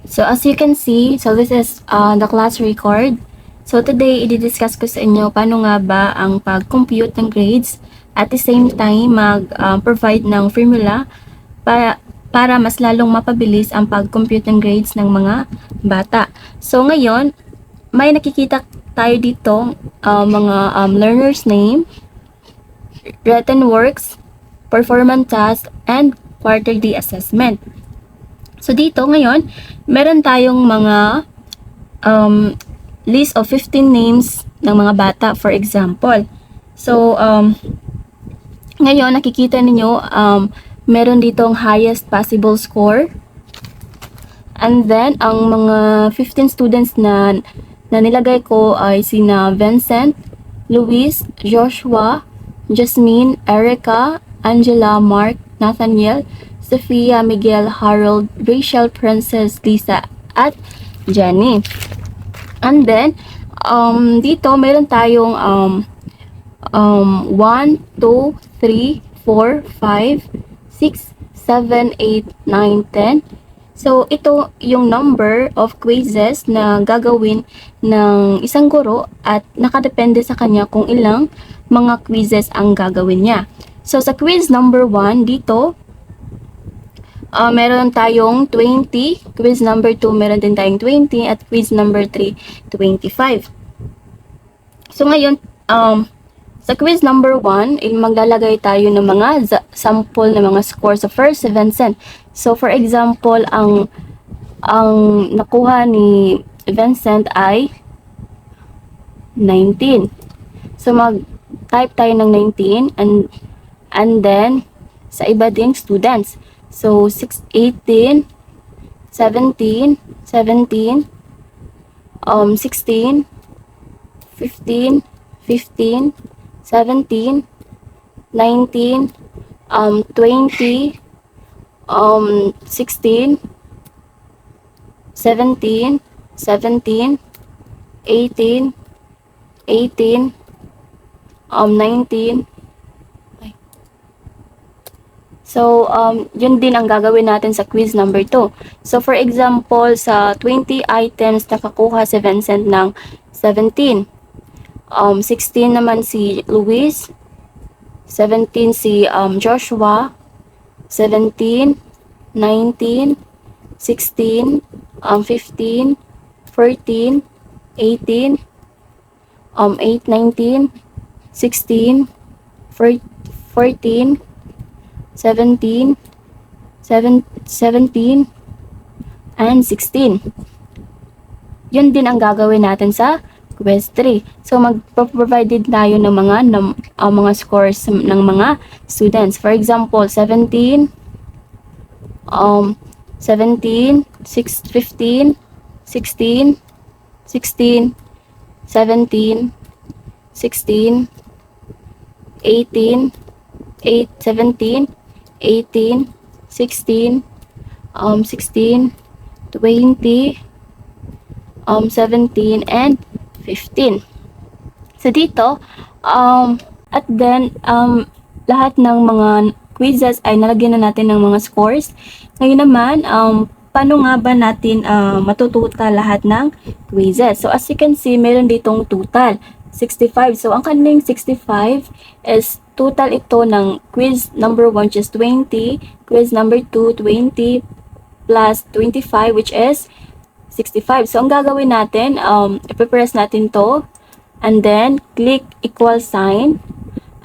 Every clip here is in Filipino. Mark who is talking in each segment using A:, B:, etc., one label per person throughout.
A: So as you can see, so this is the class record. So today, i-discuss ko sa inyo paano nga ba ang pag-compute ng grades at the same time mag-provide ng formula para mas lalong mapabilis ang pag-compute ng grades ng mga bata. So ngayon, may nakikita tayo dito mga learner's name, written works, performance task, and quarterly assessment. So dito ngayon, meron tayong mga list of 15 names ng mga bata, for example. So, ngayon, nakikita ninyo, meron ditong highest possible score. And then, ang mga 15 students na nilagay ko ay sina Vincent, Luis, Joshua, Jasmine, Erica, Angela, Mark, Nathaniel, Sophia, Miguel, Harold, Rachel, Princess, Lisa, at Jenny. And then, dito meron tayong 1, 2, 3, 4, 5, 6, 7, 8, 9, 10. So, ito yung number of quizzes na gagawin ng isang guro at nakadepende sa kanya kung ilang mga quizzes ang gagawin niya. So, sa quiz number 1, dito, meron tayong 20, quiz number 2 meron din tayong 20, at quiz number 3, 25. So ngayon, sa quiz number 1, maglalagay tayo ng mga sample ng mga scores sa first si Vincent. So for example, ang nakuha ni Vincent ay 19. So mag-type tayo ng 19 and then sa iba ding students. So 6, 18, 17, 17, 16, 15, 15, 17, 19, 20, 16, 17, 17, 18, 18, 19. So, yun din ang gagawin natin sa quiz number 2. So, for example, sa 20 items, nakakuha si Vincent ng 17. 16 naman si Luis. 17 si Joshua. 17, 19, 16, 15, 14, 18, 8, 19, 16, 14, 17, 17, and 16. Yun din ang gagawin natin sa quiz 3. So, mag-provide din tayo ng mga scores ng mga students. For example, 17, 17, 15, 16, 16, 17, 16, 18, 17, 18, 16, 16, 20, 17, and 15. So dito, at then, lahat ng mga quizzes ay nalagyan na natin ng mga scores. Ngayon naman, paano nga ba natin matututa lahat ng quizzes? So as you can see, meron ditong total 65. So ang kanilang 65 is total ito ng quiz number 1 which is 20, quiz number 2 20 plus 25 which is 65. So ang gagawin natin, i-press natin to and then click equal sign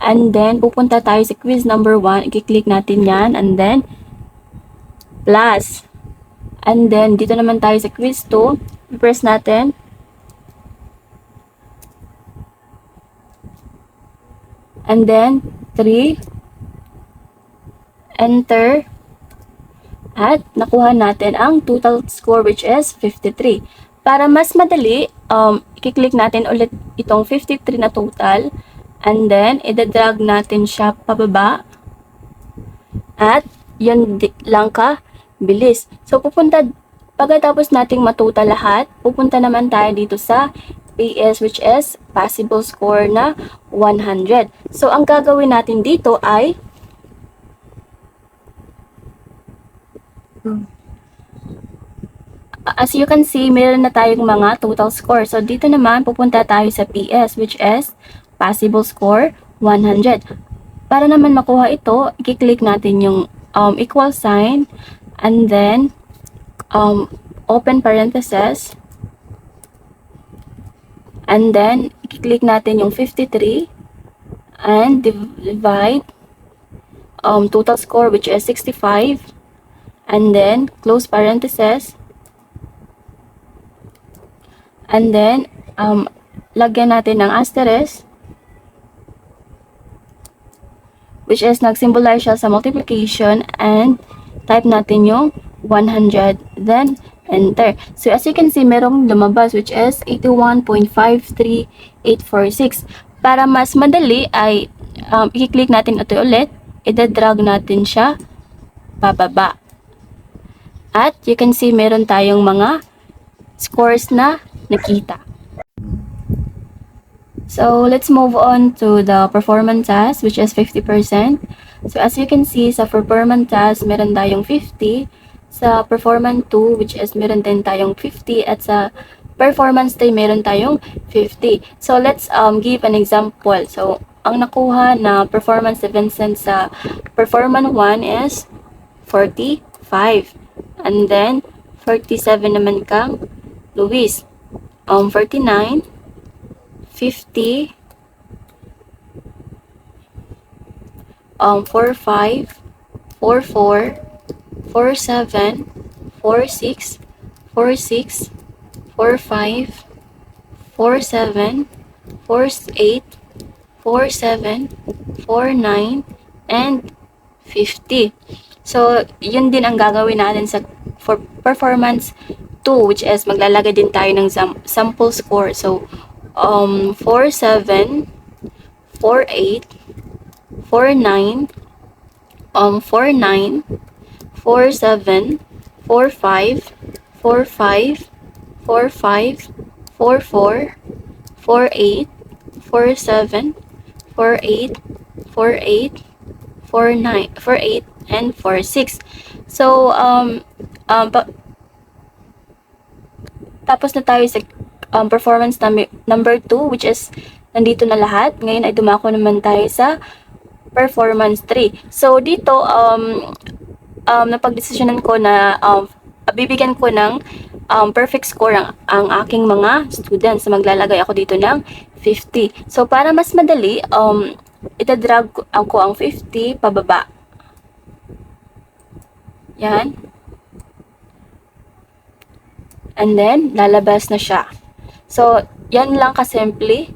A: and then pupunta tayo sa quiz number 1, i-click natin yan and then plus and then dito naman tayo sa quiz 2, i-press natin and then 3, enter, at nakuha natin ang total score which is 53. Para mas madali, i-click natin ulit itong 53 na total and then i-drag natin siya pababa at yun lang ka bilis. So pagkatapos nating matuta lahat, pupunta naman tayo dito sa PS which is possible score na 100. So ang gagawin natin dito ay as you can see, meron na tayong mga total score. So, dito naman, pupunta tayo sa PS, which is possible score 100. Para naman makuha ito, i-click natin yung equal sign, and then, open parenthesis, and then, i-click natin yung 53, and divide total score, which is 65, and then, close parenthesis, and then, lagyan natin ng asterisk, which is nag-symbolize siya sa multiplication, and type natin yung 100, then enter. So as you can see, merong lumabas, which is 81.53846. Para mas madali ay i-click natin ito ulit, i-drag natin siya pababa. At you can see meron tayong mga scores na nakita. So, let's move on to the performance task, which is 50%. So, as you can see, sa performance task, meron tayong 50. Sa performance 2, which is meron din tayong 50. At sa performance 3, meron tayong 50. So, let's give an example. So, ang nakuha na performance ni Vincent sa performance 1 is 45. And then, 47 naman kang Luis. 49, 50, 45, 44, 47, 46, 46, 45, 47, 48, 47, 49, and 50. So, yun din ang gagawin natin sa for performance 2, which is maglalagay din tayo ng sample score. So, 47, 48, 49, 49, 47, 45, 45, 45, 44, 48, 47, 48, 48, 49, 48, and 46. So, tapos na tayo sa performance number 2, which is nandito na lahat. Ngayon ay dumako naman tayo sa performance 3. So, dito, napagdesisyonan ko na bibigyan ko ng perfect score ang aking mga students. Maglalagay ako dito ng 50. So, para mas madali, itadrag ko ang 50 pababa. Yan. And then, lalabas na siya. So, yan lang kasimple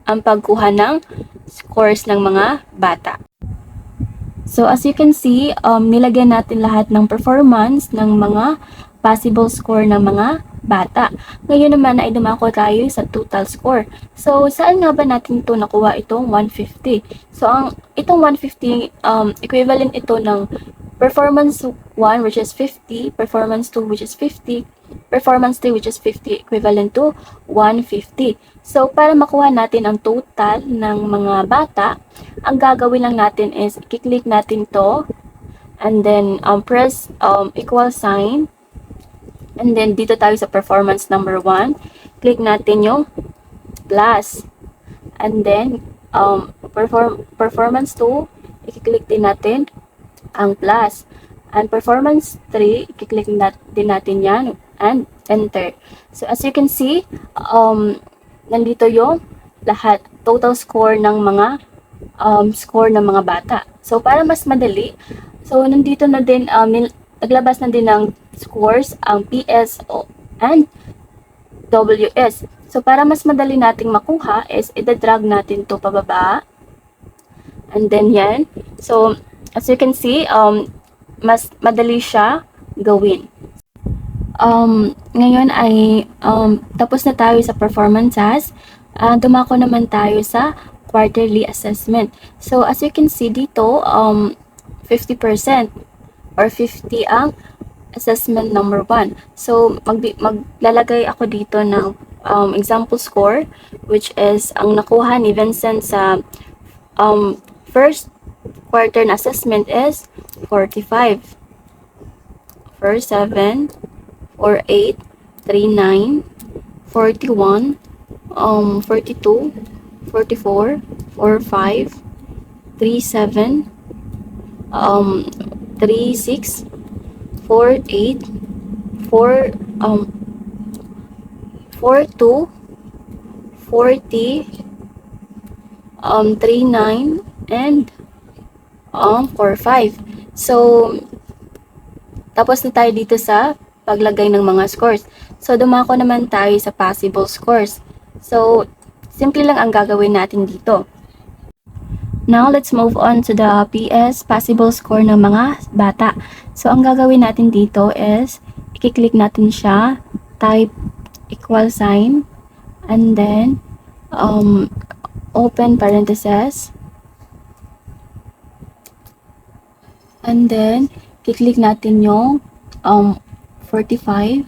A: ang pagkuha ng scores ng mga bata. So, as you can see, nilagyan natin lahat ng performance ng mga possible score ng mga bata. Ngayon naman ay dumako tayo sa total score. So, saan nga ba natin ito nakuha itong 150? So, itong 150, equivalent ito ng performance 1, which is 50, performance 2, which is 50, performance 3, which is 50, equivalent to 150. So, para makuha natin ang total ng mga bata, ang gagawin lang natin is, i-click natin to, and then, press equal sign, and then, dito tayo sa performance number 1, click natin yung plus, and then, performance 2, i-click din natin ang plus, and performance 3, i-click din natin yan, and enter. So, as you can see, nandito yung lahat, total score ng mga bata. So, para mas madali, so, nandito na din, naglabas na din ng scores ang PS and WS. So, para mas madali nating makuha is, ida-drag natin to pababa. And then, yan. So, as you can see, mas madali siya gawin. Ngayon ay tapos na tayo sa performance task. Dumako naman tayo sa quarterly assessment. So, as you can see dito, 50% or 50 ang assessment number 1. So, maglalagay ako dito ng example score, which is ang nakuha ni Vincent sa first quarter na assessment is 45. First 7, 48, 39, 41, 42, 44, 45, 37, 36, 48, 4, 42, 40, 39, and 45. So, tapos na tayo dito sa paglagay ng mga scores. So, dumako naman tayo sa possible scores. So, simple lang ang gagawin natin dito. Now, let's move on to the PS, possible score ng mga bata. So, ang gagawin natin dito is, i-click natin siya, type equal sign, and then, open parentheses, and then, i-click natin yung 45,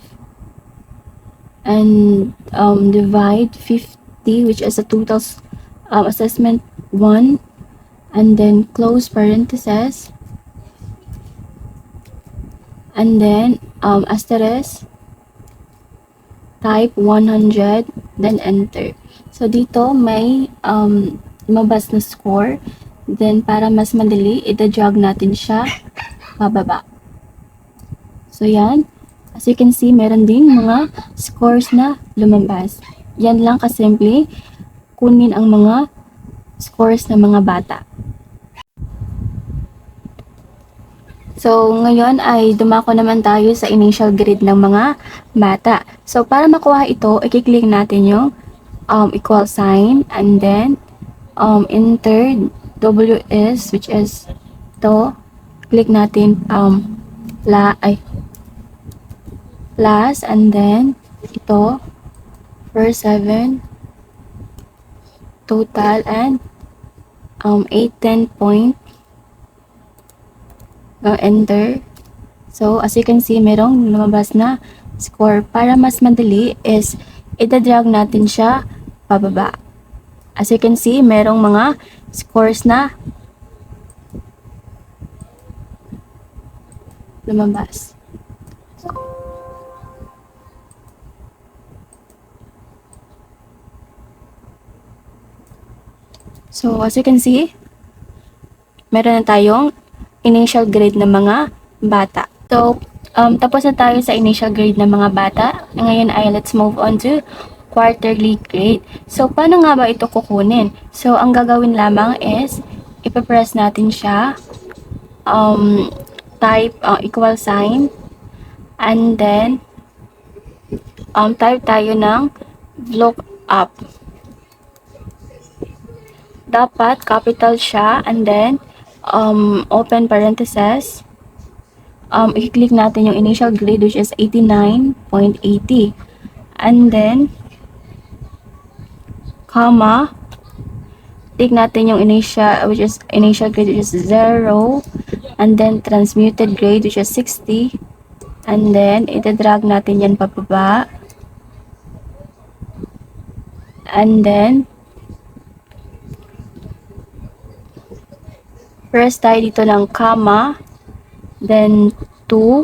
A: and divide 50, which is a total assessment 1, and then close parentheses, and then asterisk, type 100, then enter. So dito may lumabas na score, then para mas madali, ida-drag natin siya pababa. So yan, as you can see, meron ding mga scores na lumabas. Yan lang kasimple, kunin ang mga scores ng mga bata. So, ngayon ay dumako naman tayo sa initial grade ng mga bata. So, para makuha ito, i-click natin yung equal sign, and then enter WS, which is to. Click natin plus, and then ito first 7 total, and 810 point, enter. So as you can see, merong lumabas na score. Para mas madali is ida-drag natin siya pababa. As you can see, merong mga scores na lumabas. So, as you can see, meron na tayong initial grade ng mga bata. So, tapos na tayo sa initial grade ng mga bata. Ngayon ay let's move on to quarterly grade. So, paano nga ba ito kukunin? So, ang gagawin lamang is, ipapress natin siya, type equal sign, and then, type tayo ng lookup. Dapat capital siya, and then open parentheses, i-click natin yung initial grade, which is 89.80, and then comma, click natin yung initial grade, which is 0, and then transmuted grade, which is 60, and then ita-drag natin yan pababa, and then press tayo dito ng comma, then 2,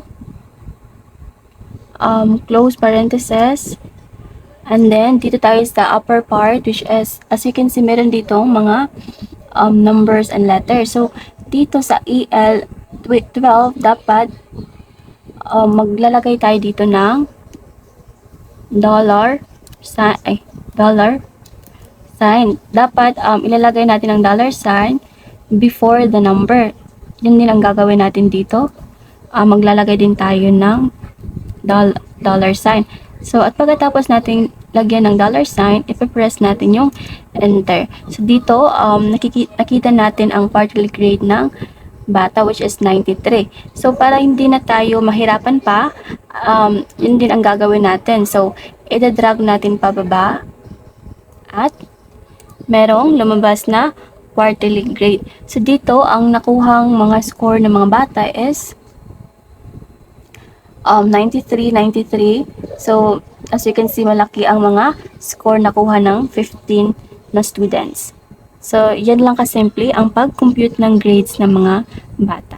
A: close parentheses, and then dito tayo sa upper part, which is, as you can see, meron dito mga numbers and letters. So, dito sa EL12, dapat maglalagay tayo dito ng dollar sign. Dapat ilalagay natin ang dollar sign before the number. Yun din ang gagawin natin dito. Maglalagay din tayo ng dollar sign. So, at pagkatapos natin lagyan ng dollar sign, ipipress natin yung enter. So, dito, nakita natin ang quarterly grade ng bata, which is 93. So, para hindi na tayo mahirapan pa, yun din ang gagawin natin. So, ida-drag natin pababa, at merong lumabas na quarterly grade. So, dito, ang nakuhang mga score ng mga bata is 93. So, as you can see, malaki ang mga score nakuha ng 15 na students. So, yan lang kasimple ang pag-compute ng grades ng mga bata.